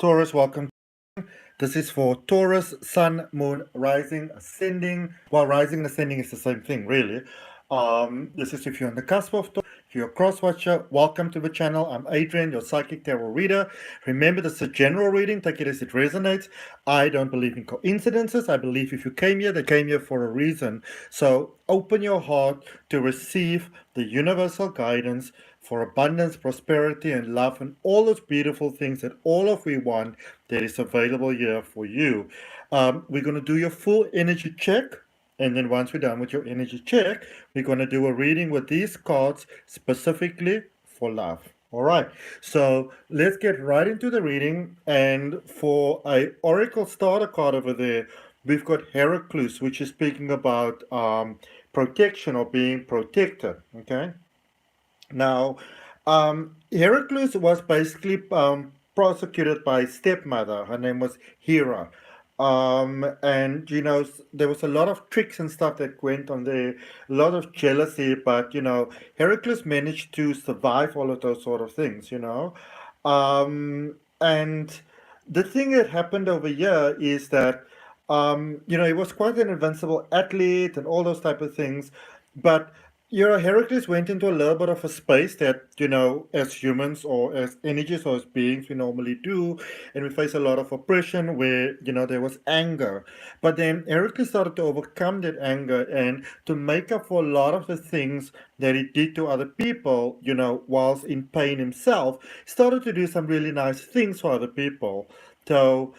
Taurus, welcome. This is for Taurus, Sun, Moon, Rising, Ascending. Well, Rising and Ascending is the same thing, really. This is if you're on the cusp of Taurus, if you're a cross watcher, welcome to the channel. I'm Adrian, your psychic tarot reader. Remember, this is a general reading. Take it as it resonates. I don't believe in coincidences. I believe if you came here, they came here for a reason. So open your heart to receive the universal guidance for abundance, prosperity, and love, and all those beautiful things that all of we want that is available here for you. We're going to do your full energy check. And then once we're done with your energy check, we're going to do a reading with these cards specifically for love. All right, so let's get right into the reading. And for a oracle starter card over there, we've got Heracles, which is speaking about protection or being protected. Okay. Now, Heracles was basically prosecuted by his stepmother. Her name was Hera. And there was a lot of tricks and stuff that went on there, a lot of jealousy, but Heracles managed to survive all of those sort of things. And the thing that happened over here is that he was quite an invincible athlete and all those type of things, but Heracles went into a little bit of a space that, as humans or as energies or as beings we normally do, and we face a lot of oppression where, there was anger. But then Heracles started to overcome that anger and to make up for a lot of the things that he did to other people, whilst in pain himself, started to do some really nice things for other people. So,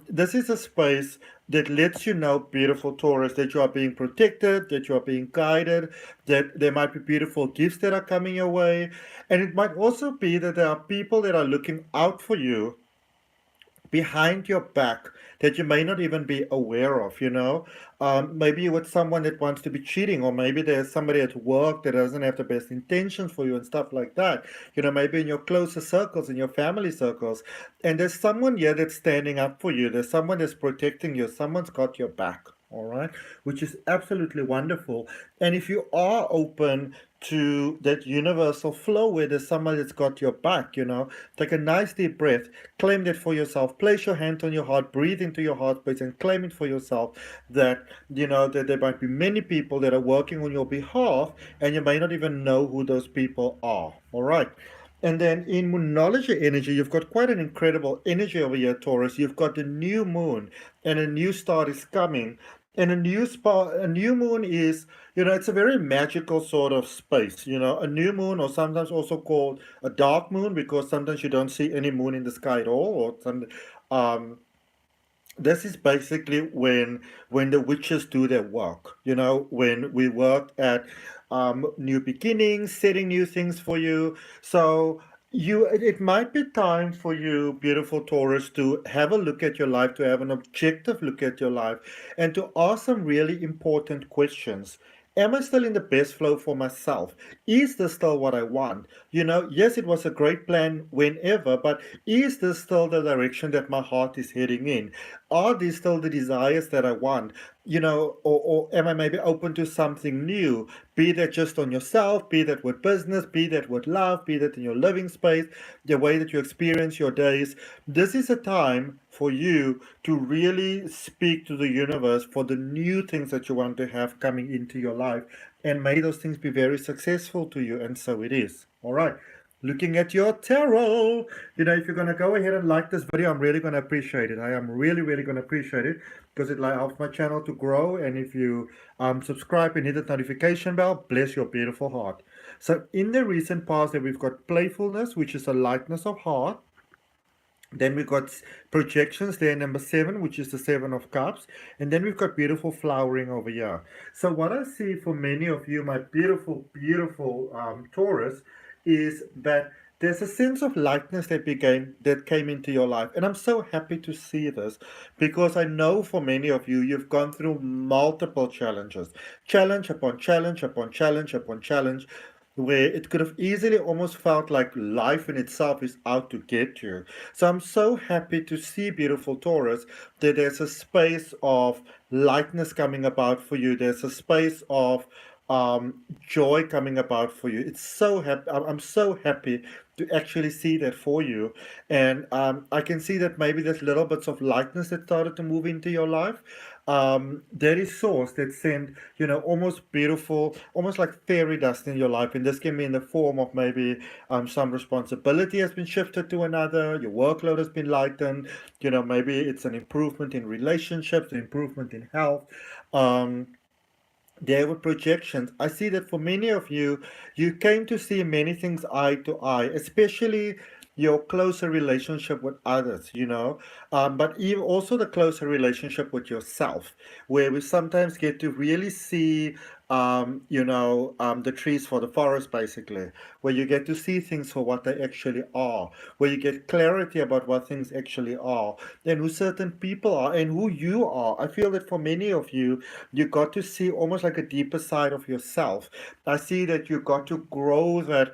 this is a space that lets you know, beautiful Taurus, that you are being protected, that you are being guided, that there might be beautiful gifts that are coming your way. And it might also be that there are people that are looking out for you behind your back that you may not even be aware of. Maybe with someone that wants to be cheating, or maybe there's somebody at work that doesn't have the best intentions for you and stuff like that. Maybe in your closer circles, in your family circles. And there's someone here that's standing up for you. There's someone that's protecting you. Someone's got your back. All right, which is absolutely wonderful. And if you are open to that universal flow where there's someone that's got your back, take a nice deep breath, claim that for yourself, place your hand on your heart, breathe into your heart space and claim it for yourself that, that there might be many people that are working on your behalf and you may not even know who those people are. All right. And then in moonology energy, you've got quite an incredible energy over here, Taurus. You've got the new moon and a new star is coming. And a new moon is, it's a very magical sort of space. A new moon, or sometimes also called a dark moon, because sometimes you don't see any moon in the sky at all. Or um, this is basically when the witches do their work. When we work at new beginnings, setting new things for you. So it might be time for you, beautiful Taurus, to have a look at your life, to have an objective look at your life, and to ask some really important questions. Am I still in the best flow for myself? Is this still what I want? Yes, it was a great plan whenever, but is this still the direction that my heart is heading in? Are these still the desires that I want? Or am I maybe open to something new? Be that just on yourself, be that with business, be that with love, be that in your living space, the way that you experience your days. This is a time for you to really speak to the universe for the new things that you want to have coming into your life. And may those things be very successful to you, and so it is. All right. Looking at your tarot. If you're going to go ahead and like this video, I'm really going to appreciate it. I am really, really going to appreciate it because it helps my channel to grow. And if you subscribe and hit the notification bell, bless your beautiful heart. So in the recent past, we've got playfulness, which is a lightness of heart. Then we've got projections there, number 7, which is the 7 of cups. And then we've got beautiful flowering over here. So what I see for many of you, my beautiful, beautiful Taurus, is that there's a sense of lightness that came into your life. And I'm so happy to see this because I know for many of you, you've gone through multiple challenges. Challenge upon challenge upon challenge upon challenge, where it could have easily almost felt like life in itself is out to get you. So I'm so happy to see, beautiful Taurus, that there's a space of lightness coming about for you. There's a space of joy coming about for you. It's so happy. I'm so happy to actually see that for you. And I can see that maybe there's little bits of lightness that started to move into your life. There is source that sent, almost beautiful, almost like fairy dust in your life. And this can be in the form of maybe some responsibility has been shifted to another, your workload has been lightened, maybe it's an improvement in relationships, an improvement in health. Um, there were projections. I see that for many of you, you came to see many things eye to eye, especially your closer relationship with others, but even also the closer relationship with yourself, where we sometimes get to really see, the trees for the forest, basically, where you get to see things for what they actually are, where you get clarity about what things actually are, and who certain people are, and who you are. I feel that for many of you, you got to see almost like a deeper side of yourself. I see that you got to grow that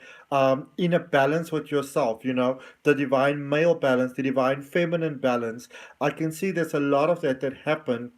inner balance with yourself, the divine male balance, the divine feminine balance. I can see there's a lot of that happened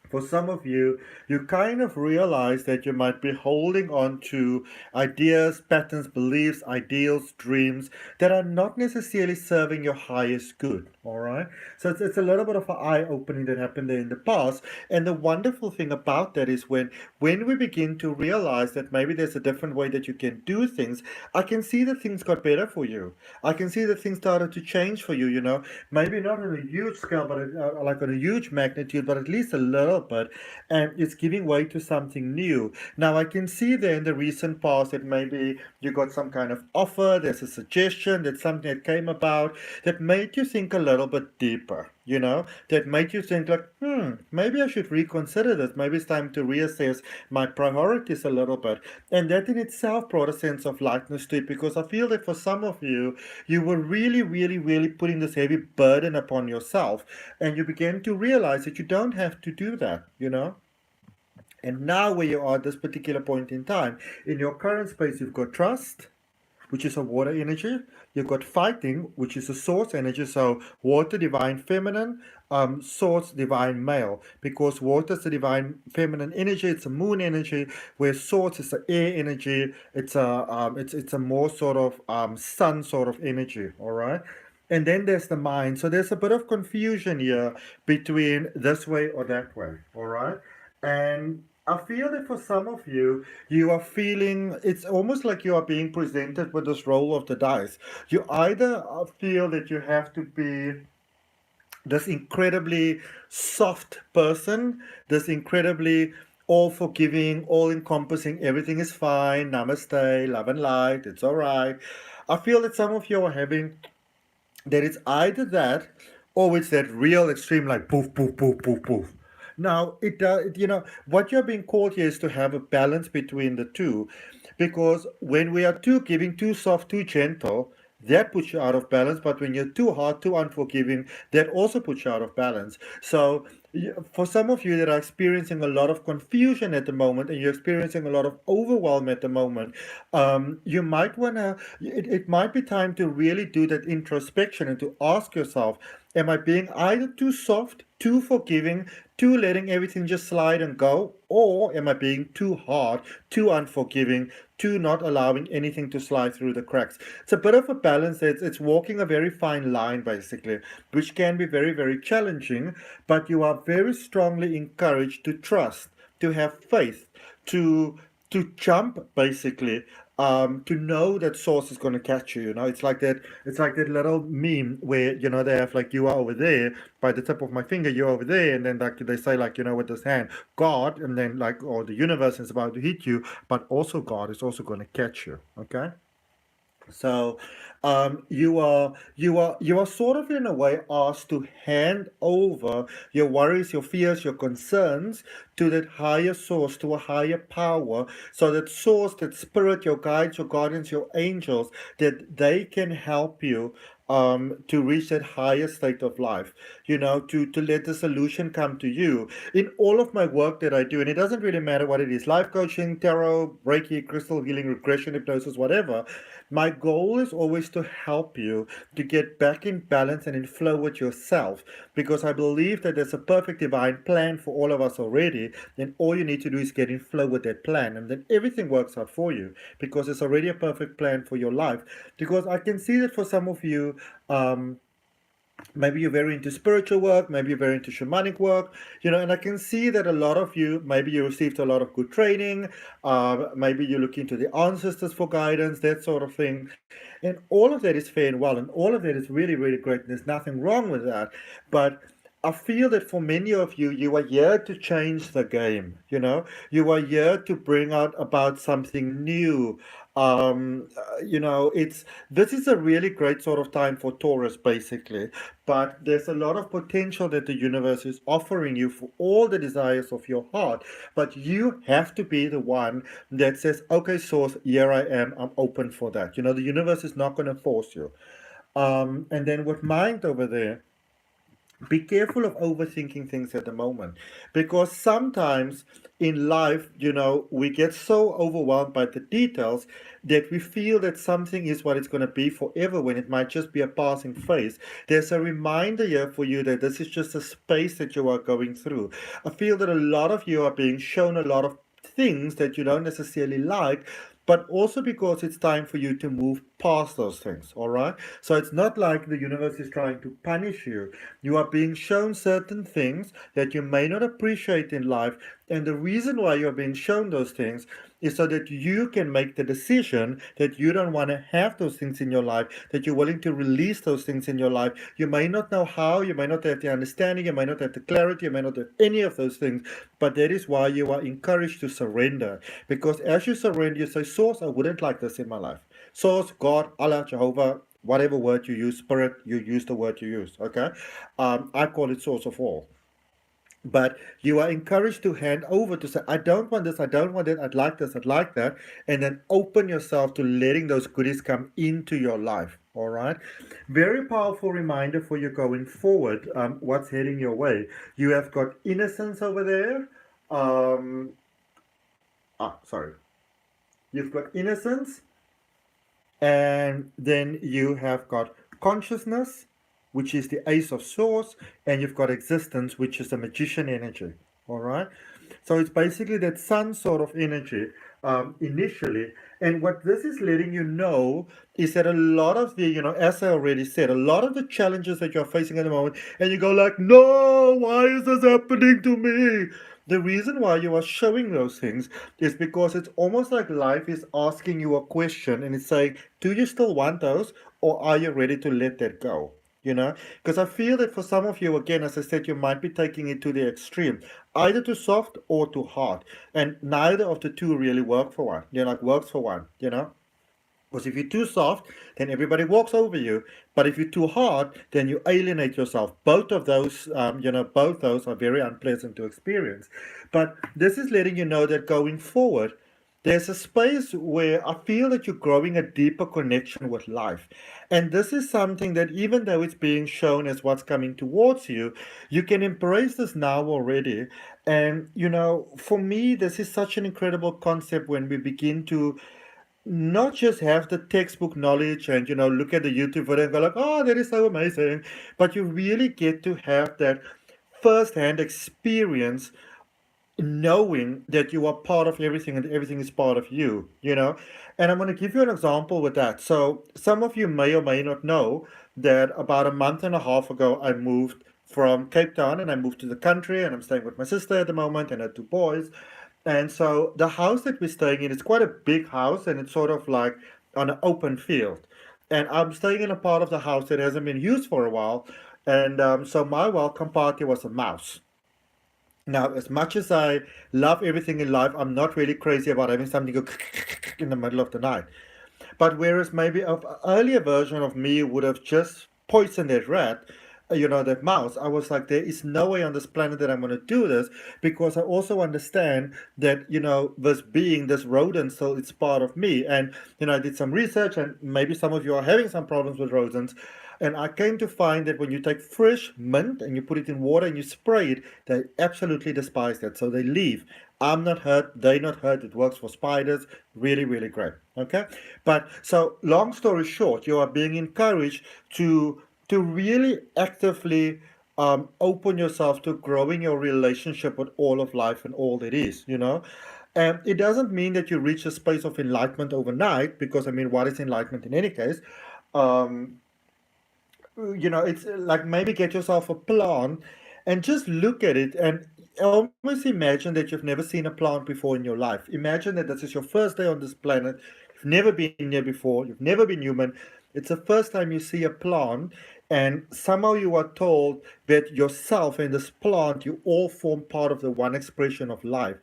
for some of you. You kind of realize that you might be holding on to ideas, patterns, beliefs, ideals, dreams that are not necessarily serving your highest good. All right. So it's a little bit of an eye opening that happened there in the past. And the wonderful thing about that is when we begin to realize that maybe there's a different way that you can do things, I can see that things got better for you. I can see that things started to change for you, maybe not on a huge scale, but like on a huge magnitude, but at least a little bit. And it's giving way to something new. Now, I can see there in the recent past that maybe you got some kind of offer, there's a suggestion, that something that came about that made you think a little bit deeper, that made you think like, maybe I should reconsider this. Maybe it's time to reassess my priorities a little bit. And that in itself brought a sense of lightness to it, because I feel that for some of you, you were really, really, really putting this heavy burden upon yourself. And you began to realize that you don't have to do that, And now, where you are at this particular point in time, in your current space, you've got trust, which is a water energy. You've got fighting, which is a source energy. So water, divine feminine, source, divine male. Because water is the divine feminine energy. It's a moon energy. Where source is the air energy. It's a more sort of sun sort of energy. All right. And then there's the mind. So there's a bit of confusion here between this way or that way. All right. And I feel that for some of you, you are feeling it's almost like you are being presented with this roll of the dice. You either feel that you have to be this incredibly soft person, this incredibly all forgiving, all encompassing, everything is fine, namaste, love and light, it's all right. I feel that some of you are having that it's either that or it's that real extreme, like poof, poof, poof, poof, poof. Now, what you're being called here is to have a balance between the two, because when we are too giving, too soft, too gentle, that puts you out of balance. But when you're too hard, too unforgiving, that also puts you out of balance. So, for some of you that are experiencing a lot of confusion at the moment, and you're experiencing a lot of overwhelm at the moment, you might wanna. It might be time to really do that introspection and to ask yourself, am I being either too soft, too forgiving, too letting everything just slide and go, or am I being too hard, too unforgiving, too not allowing anything to slide through the cracks? It's a bit of a balance. It's walking a very fine line, basically, which can be very, very challenging, but you are very strongly encouraged to trust, to have faith, to jump, basically, to know that source is going to catch you. It's like that. It's like that little meme where they have like, you are over there by the tip of my finger, you're over there, and then like they say, like, with this hand, God, and then like, or the universe is about to hit you, but also God is also going to catch you. Okay. So, you are sort of in a way asked to hand over your worries, your fears, your concerns to that higher source, to a higher power, so that source, that spirit, your guides, your guardians, your angels, that they can help you to reach that higher state of life, to let the solution come to you. In all of my work that I do, and it doesn't really matter what it is, life coaching, tarot, Reiki, crystal healing, regression, hypnosis, whatever, my goal is always to help you to get back in balance and in flow with yourself, because I believe that there's a perfect divine plan for all of us already. Then all you need to do is get in flow with that plan, and then everything works out for you, because it's already a perfect plan for your life. Because I can see that for some of you, maybe you're very into spiritual work, maybe you're very into shamanic work, and I can see that a lot of you, maybe you received a lot of good training, maybe you look into the ancestors for guidance, that sort of thing. And all of that is fair and well, and all of that is really, really great, and there's nothing wrong with that. But I feel that for many of you, you are here to change the game. You are here to bring out about something new. It's this is a really great sort of time for Taurus, basically. But there's a lot of potential that the universe is offering you for all the desires of your heart. But you have to be the one that says, "Okay, source, here I am. I'm open for that." The universe is not going to force you. And then with mind over there, be careful of overthinking things at the moment, because sometimes in life, we get so overwhelmed by the details that we feel that something is what it's going to be forever, when it might just be a passing phase. There's a reminder here for you that this is just a space that you are going through. I feel that a lot of you are being shown a lot of things that you don't necessarily like, but also because it's time for you to move past those things, all right? So it's not like the universe is trying to punish you. You are being shown certain things that you may not appreciate in life, and the reason why you're being shown those things is so that you can make the decision that you don't want to have those things in your life, that you're willing to release those things in your life. You may not know how, you may not have the understanding, you may not have the clarity, you may not have any of those things, but that is why you are encouraged to surrender. Because as you surrender, you say, "Source, I wouldn't like this in my life." Source, God, Allah, Jehovah, whatever word you use, spirit, you use the word you use, okay? I call it source of all. But you are encouraged to hand over, to say, "I don't want this, I don't want that, I'd like this, I'd like that," and then open yourself to letting those goodies come into your life. All right. Very powerful reminder for you going forward. What's heading your way? You have got innocence over there. Sorry. You've got innocence, and then you have got consciousness, which is the Ace of Swords, and you've got existence, which is the Magician energy. All right. So it's basically that sun sort of energy initially. And what this is letting you know is that a lot of the, as I already said, a lot of the challenges that you're facing at the moment, and you go like, "No, why is this happening to me?" The reason why you are showing those things is because it's almost like life is asking you a question, and it's saying, "Do you still want those, or are you ready to let that go?" Because I feel that for some of you, again, as I said, you might be taking it to the extreme, either too soft or too hard, and neither of the two really work for one. Works for one. Because if you're too soft, then everybody walks over you. But if you're too hard, then you alienate yourself. Both of those, both those are very unpleasant to experience. But this is letting you know that going forward, there's a space where I feel that you're growing a deeper connection with life. And this is something that, even though it's being shown as what's coming towards you, you can embrace this now already. And, for me, this is such an incredible concept when we begin to not just have the textbook knowledge and look at the YouTube video and go like, "Oh, that is so amazing," but you really get to have that first-hand experience, knowing that you are part of everything and everything is part of you. And I'm going to give you an example with that. So some of you may or may not know that about a month and a half ago, I moved from Cape Town and I moved to the country, and I'm staying with my sister at the moment and her two boys. And so the house that we're staying in is quite a big house, and it's sort of like on an open field. And I'm staying in a part of the house that hasn't been used for a while. And so my welcome party was a mouse. Now, as much as I love everything in life, I'm not really crazy about having something go in the middle of the night. But whereas maybe an earlier version of me would have just poisoned that rat, that mouse, I was like, there is no way on this planet that I'm going to do this, because I also understand that, this being, this rodent, so it's part of me. And, I did some research, and maybe some of you are having some problems with rodents. And I came to find that when you take fresh mint and you put it in water and you spray it, they absolutely despise that. So they leave. I'm not hurt, they not hurt. It works for spiders. Really, really great. Okay? But so long story short, you are being encouraged to really actively open yourself to growing your relationship with all of life and all that is, you know. And it doesn't mean that you reach a space of enlightenment overnight, because I mean, what is enlightenment in any case? Um, you know, it's like maybe get yourself a plant and just look at it and almost imagine that you've never seen a plant before in your life. Imagine that this is your first day on this planet. You've never been here before. You've never been human. It's the first time you see a plant, and somehow you are told that yourself and this plant, you all form part of the one expression of life.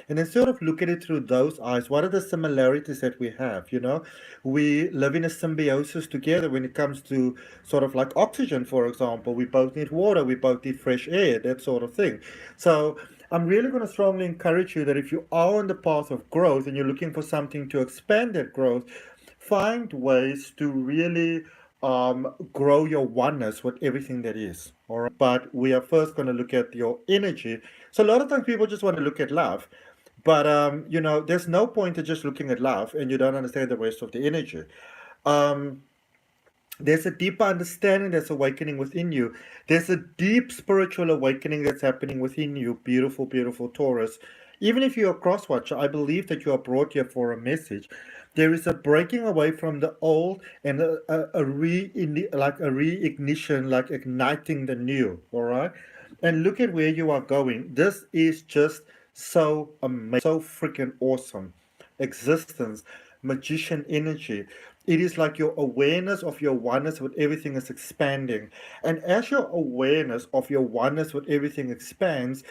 And then sort of look at it through those eyes. What are the similarities that we have? You know, we live in a symbiosis together when it comes to sort of like oxygen, for example. We both need water, we both need fresh air, that sort of thing. So I'm really going to strongly encourage you that if you are on the path of growth and you're looking for something to expand that growth, find ways to really grow your oneness with everything that is. All right. But we are first going to look at your energy. So a lot of times people just want to look at love. But you know, there's no point in just looking at love and you don't understand the rest of the energy. Um, there's a deeper understanding that's awakening within you. There's a deep spiritual awakening that's happening within you, beautiful, beautiful Taurus. Even if you're a cross watcher, I believe that you are brought here for a message. There is a breaking away from the old and like a reignition, like igniting the new. All right, and look at where you are going. This is just so amazing, so freaking awesome. Existence, magician energy. It is like your awareness of your oneness with everything is expanding. And as your awareness of your oneness with everything expands,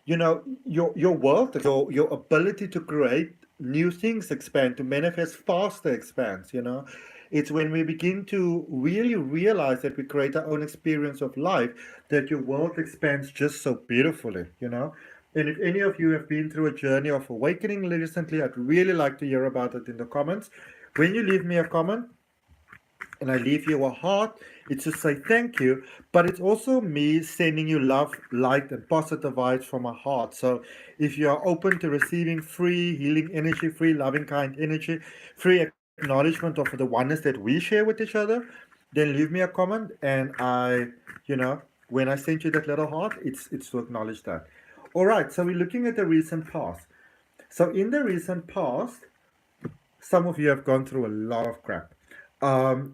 you know, your world, your ability to create new things expand, to manifest faster expands, you know. It's when we begin to really realize that we create our own experience of life that your world expands just so beautifully, you know. And if any of you have been through a journey of awakening recently, I'd really like to hear about it in the comments. When you leave me a comment, and I leave you a heart, it's to say thank you, but it's also me sending you love, light, and positive vibes from my heart. So if you are open to receiving free healing energy, free loving kind energy, free acknowledgement of the oneness that we share with each other, then leave me a comment, and you know, when I send you that little heart, it's to acknowledge that. All right, so we're looking at the recent past. So in the recent past, some of you have gone through a lot of crap.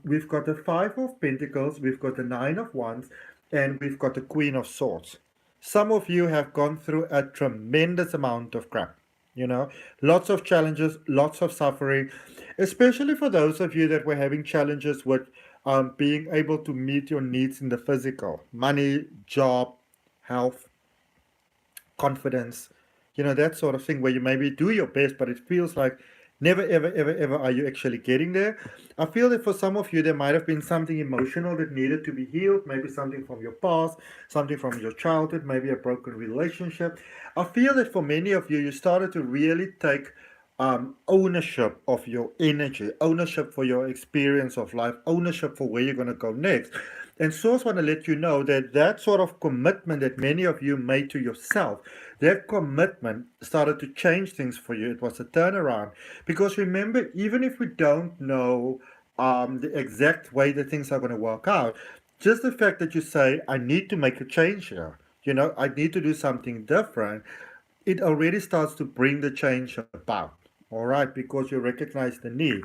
We've got the Five of Pentacles, we've got the Nine of Wands, and we've got the Queen of Swords. Some of you have gone through a tremendous amount of crap. You know, lots of challenges, lots of suffering, especially for those of you that were having challenges with being able to meet your needs in the physical, money, job, health, confidence, you know, that sort of thing, where you maybe do your best, but it feels like never, ever, ever, ever are you actually getting there. I feel that for some of you, there might have been something emotional that needed to be healed, maybe something from your past, something from your childhood, maybe a broken relationship. I feel that for many of you, you started to really take ownership of your energy, ownership for your experience of life, ownership for where you're going to go next. And Source want to let you know that that sort of commitment that many of you made to yourself, that commitment started to change things for you. It was a turnaround. Because remember, even if we don't know the exact way that things are going to work out, just the fact that you say, I need to make a change here, you know, I need to do something different, it already starts to bring the change about. All right, because you recognize the need.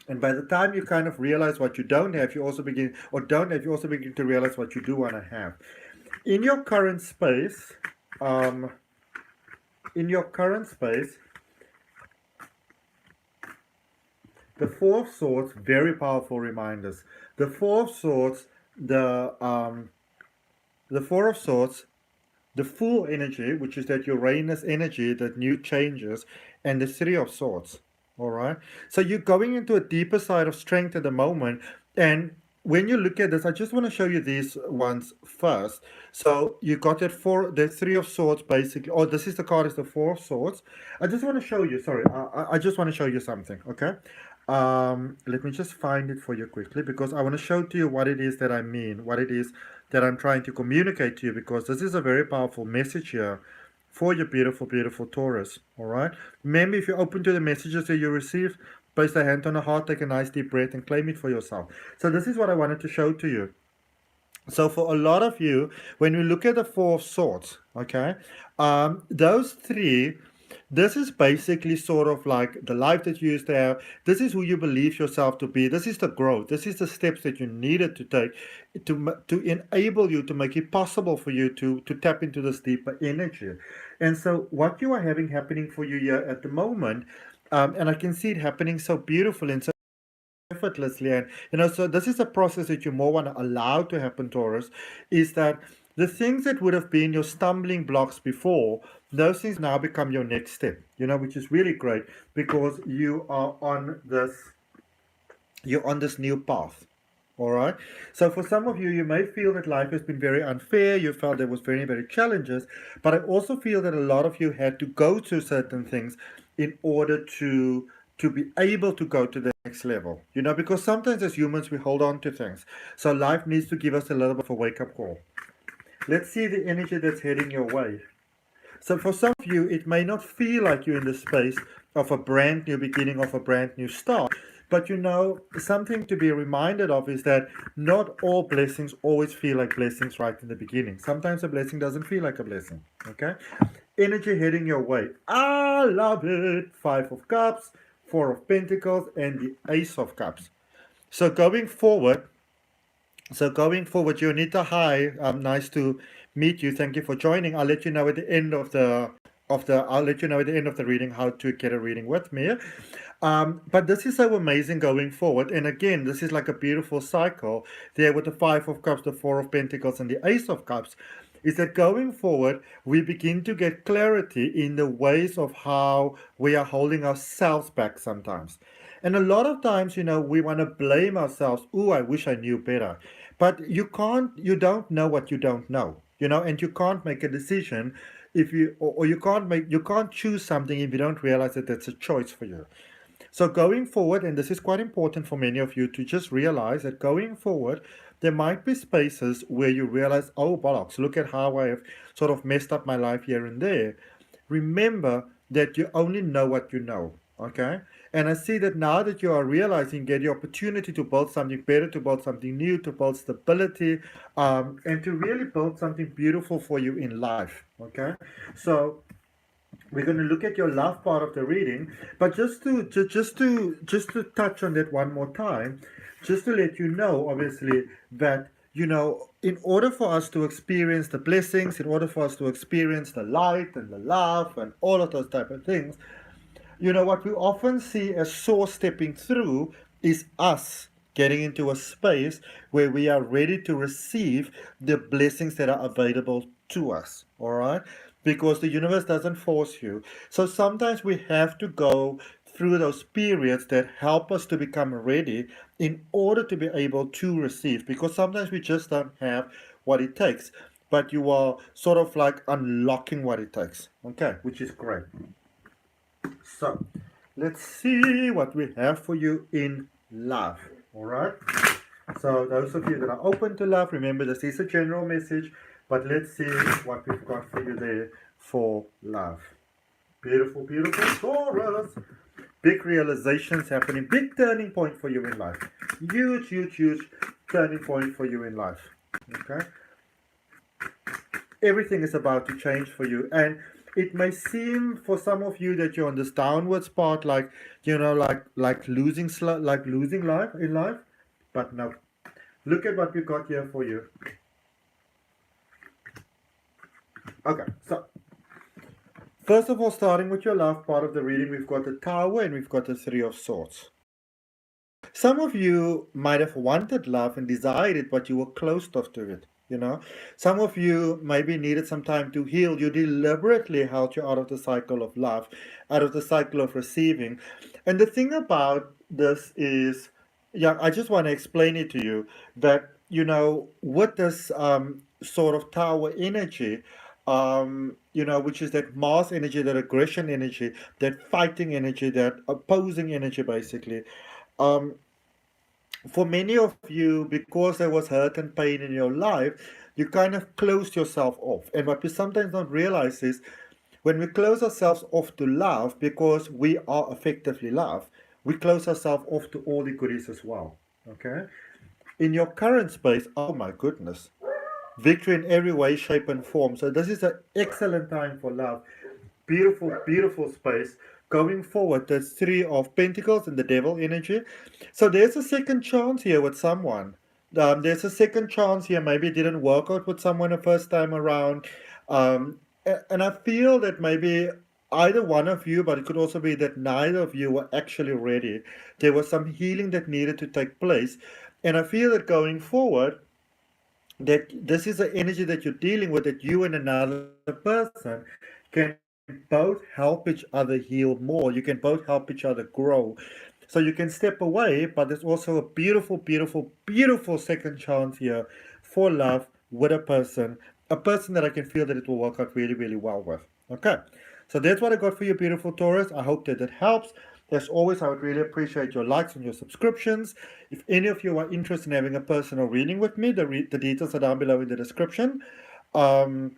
And by the time you kind of realize what you don't have, you also begin, or don't have, you also begin to realize what you do want to have. In your current space, um, in your current space, the Four of Swords, very powerful reminders. The Four of Swords, the Four of Swords, the full energy, which is that Uranus energy, that new changes, and the Three of Swords. All right. So you're going into a deeper side of strength at the moment. And when you look at this, I just want to show you these ones first. So you got that the Three of Swords, basically. Oh, this is the card, is the Four of Swords. I just want to show you, sorry, I just want to show you something, okay? Let me just find it for you quickly because I want to show to you what it is that I mean, what it is that I'm trying to communicate to you, because this is a very powerful message here for your beautiful, beautiful Taurus. All right. Remember, if you're open to the messages that you receive, place a hand on the heart, take a nice deep breath, and claim it for yourself. So this is what I wanted to show to you. So for a lot of you, when we look at the Four of Swords, okay, those three, this is basically sort of like the life that you used to have. This is who you believe yourself to be. This is the growth. This is the steps that you needed to take to enable you, to make it possible for you to tap into this deeper energy. And so what you are having happening for you here at the moment, and I can see it happening so beautifully and so effortlessly, and so this is a process that you more want to allow to happen, Taurus, is that the things that would have been your stumbling blocks before, those things now become your next step, which is really great, because you're on this new path. All right. So for some of you, you may feel that life has been very unfair. You felt there was very, very challenges, but I also feel that a lot of you had to go through certain things in order to be able to go to the next level. Because sometimes as humans we hold on to things. So life needs to give us a little bit of a wake-up call. Let's see the energy that's heading your way. So for some of you, it may not feel like you're in the space of a brand new beginning, of a brand new start. But something to be reminded of is that not all blessings always feel like blessings right in the beginning. Sometimes a blessing doesn't feel like a blessing. Okay? Energy heading your way. I love it. 5 of Cups, 4 of Pentacles, and the Ace of Cups. So going forward, Junita, hi. Nice to meet you. Thank you for joining. I'll let you know at the end of the reading how to get a reading with me. But this is so amazing going forward. And again, this is like a beautiful cycle there with the 5 of Cups, the 4 of Pentacles, and the Ace of Cups. Is that going forward, we begin to get clarity in the ways of how we are holding ourselves back sometimes. And a lot of times, we want to blame ourselves. Ooh, I wish I knew better. But you don't know what you don't know, and you can't make a decision if you can't choose something if you don't realize that that's a choice for you. So going forward, and this is quite important for many of you to just realize that going forward, there might be spaces where you realize, oh, bollocks, look at how I have sort of messed up my life here and there. Remember that you only know what you know, okay? And I see that now that you are realizing, get the opportunity to build something better, to build something new, to build stability, and to really build something beautiful for you in life, okay? So we're going to look at your love part of the reading, but just to touch on that one more time, just to let you know, obviously, that in order for us to experience the blessings, in order for us to experience the light and the love and all of those type of things, what we often see as source stepping through is us getting into a space where we are ready to receive the blessings that are available to us, all right? Because the universe doesn't force you. So sometimes we have to go through those periods that help us to become ready in order to be able to receive, because sometimes we just don't have what it takes, but you are sort of like unlocking what it takes, okay, which is great. So let's see what we have for you in love. All right. So those of you that are open to love, remember this is a general message, but let's see what we've got for you there for love. Beautiful, beautiful Taurus. Big realizations happening. Big turning point for you in life. Huge, huge, huge turning point for you in life. Okay. Everything is about to change for you, and it may seem for some of you that you're on this downwards part, like like losing life in life, but no. Look at what we got here for you. Okay, so first of all, starting with your love part of the reading, we've got the Tower and we've got the 3 of Swords. Some of you might have wanted love and desired it, but you were closed off to it. Some of you maybe needed some time to heal. You deliberately held you out of the cycle of love, out of the cycle of receiving. And the thing about this is, I just want to explain it to you that, with this sort of Tower energy, which is that Mars energy, that aggression energy, that fighting energy, that opposing energy, basically. Um, for many of you, because there was hurt and pain in your life, you kind of closed yourself off. And what we sometimes don't realize is when we close ourselves off to love, because we are effectively love, we close ourselves off to all the goodies as well. Okay? In your current space, oh my goodness, victory in every way, shape, and form. So, this is an excellent time for love. Beautiful, beautiful space. Going forward, there's Three of Pentacles and the Devil energy. So, there's a second chance here with someone. There's a second chance here. Maybe it didn't work out with someone the first time around. And I feel that maybe either one of you, but it could also be that neither of you were actually ready. There was some healing that needed to take place. And I feel that going forward, that this is the energy that you're dealing with, that you and another person can both help each other heal more. You can both help each other grow. So you can step away, but there's also a beautiful, beautiful, beautiful second chance here for love with a person that I can feel that it will work out really, really well with. Okay. So that's what I got for you, beautiful Taurus. I hope that helps. As always, I would really appreciate your likes and your subscriptions. If any of you are interested in having a personal reading with me, the details are down below in the description. Um,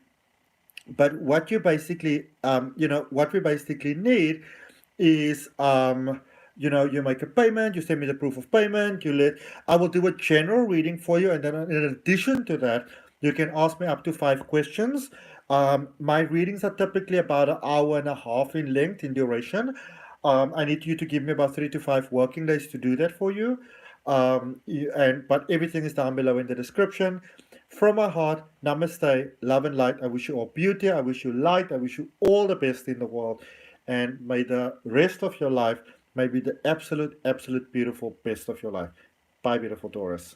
but what you basically, what we basically need is, you make a payment, you send me the proof of payment, I will do a general reading for you, and then in addition to that, you can ask me up to 5 questions. My readings are typically about an hour and a half in length, in duration. I need you to give me about 3 to 5 working days to do that for you. But everything is down below in the description. From my heart, namaste, love and light. I wish you all beauty. I wish you light. I wish you all the best in the world. And may the rest of your life may be the absolute, absolute beautiful best of your life. Bye, beautiful Taurus.